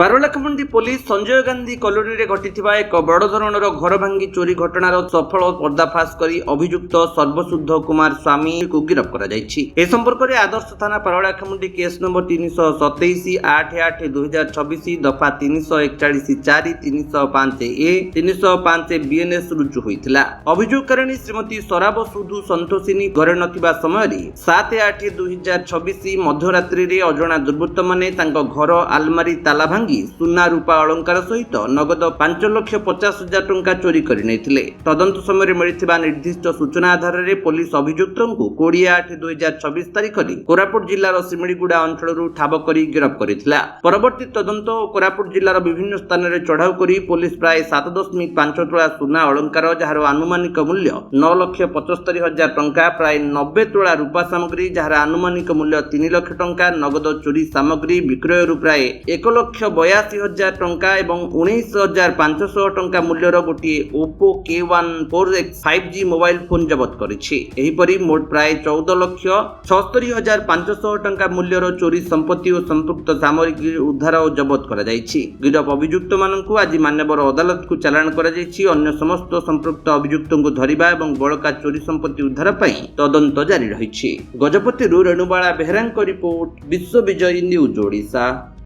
Paralakhemundi police Sanjay Gandhi କଲୋନୀରେ ଘଟିଥିବା ଏକ ବଡ଼ ଧରଣର ଘର ଭାଙ୍ଗି ଚୋରି ଘଟଣାର ସଫଳ ପର୍ଦ୍ଦାଫାଶ କରି ଅଭିଯୁକ୍ତ ସର୍ବଶୁଦ୍ଧ କୁମାର ସ୍ୱାମୀଙ୍କୁ ଗିରଫ କରାଯାଇଛି। ଏ ସମ୍ପର୍କରେ ଆଦର୍ଶ ଥାନା ପାରଳାଖେମୁଣ୍ଡି କେସ୍ ନମ୍ବର 327 8/8/2024 ଦଫା 341 4 305A 305 BNS ରୁଜୁ ହୋଇଥିଲା। ଅଭିଯୋଗକାରିଣୀ ଶ୍ରୀମତୀ ଶରାବ ସୁଧୁ ସନ୍ତୋଷିନୀ ଘରେ ନଥିବା ସମୟରେ 7/8/2024 ମଧ୍ୟରାତ୍ରିରେ ଅଜଣା ଦୁର୍ବୃତ୍ତମାନେ ତାଙ୍କ ଘର ଆଲମାରୀ ତାଲା ଭାଙ୍ଗି ସୁନା ରୂପା ଅଳଙ୍କାର ସହିତ ନଗଦ 5,50,000 ଟଙ୍କା ଚୋରି କରି ନେଇଥିଲେ। ତଦନ୍ତ ସମୟରେ ମିଳିଥିବା ନିର୍ଦ୍ଦିଷ୍ଟ ସୂଚନା ଆଧାରରେ ପୋଲିସ ଅଭିଯୁକ୍ତଙ୍କୁ 20/8/2024 ତାରିଖରେ କୋରାପୁଟ ଜିଲ୍ଲାର ସିମିଳିଗୁଡ଼ା ଅଞ୍ଚଳରୁ ଠାବ କରି ଗିରଫ କରିଥିଲା। ପରବର୍ତ୍ତୀ ତଦନ୍ତ ଓ କୋରାପୁଟ ଜିଲ୍ଲାର ବିଭିନ୍ନ ସ୍ଥାନରେ ଚଢ଼ାଉ କରି ପୋଲିସ ପ୍ରାୟ 7.5 ତୋଳା ସୁନା ଅଳଙ୍କାର ଯାହାର ଆନୁମାନିକ ମୂଲ୍ୟ 9,75,000 ଟଙ୍କା, ପ୍ରାୟ 90 ତୋଳା ରୂପା ସାମଗ୍ରୀ ଯାହାର ଆନୁମାନିକ ମୂଲ୍ୟ 3 ଲକ୍ଷ ଟଙ୍କା, ନଗଦ ଚୋରି ସାମଗ୍ରୀ ବିକ୍ରୟରୁ ପ୍ରାୟ 1,82,000 ଟଙ୍କା ଏବଂ 19,500 ଟଙ୍କା ମୂଲ୍ୟର ଗୋଟିଏ Oppo K1 4X 5G mobile phone ଜବତ କରିଛି। ଏହିପରି ମୋଟ ପ୍ରାୟ 14,76,500 ଟଙ୍କା ମୂଲ୍ୟର ଚୋରି ସମ୍ପତ୍ତି ଓ ସମ୍ପୃକ୍ତ ସାମଗ୍ରୀ ଉଦ୍ଧାର ଓ ଜବତ କରାଯାଇଛି। ଗିରଫ ଅଭିଯୁକ୍ତମାନଙ୍କୁ ଆଜି ମାନ୍ୟବର ଅଦାଲତକୁ ଚାଲାଣ କରାଯାଇଛି। ଅନ୍ୟ ସମସ୍ତ ସମ୍ପୃକ୍ତ ଅଭିଯୁକ୍ତଙ୍କୁ ଧରିବା ଏବଂ ବଳକା ଚୋରି ସମ୍ପତ୍ତି ଉଦ୍ଧାର ପାଇଁ ତଦନ୍ତ ଜାରି ରହିଛି। ଗଜପତିରୁ ରେଣୁବାଳା ବେହେରାଙ୍କ ରିପୋର୍ଟ, ବିଶ୍ୱ ବିଜୟ ନ୍ୟୁଜ ଓଡ଼ିଶା।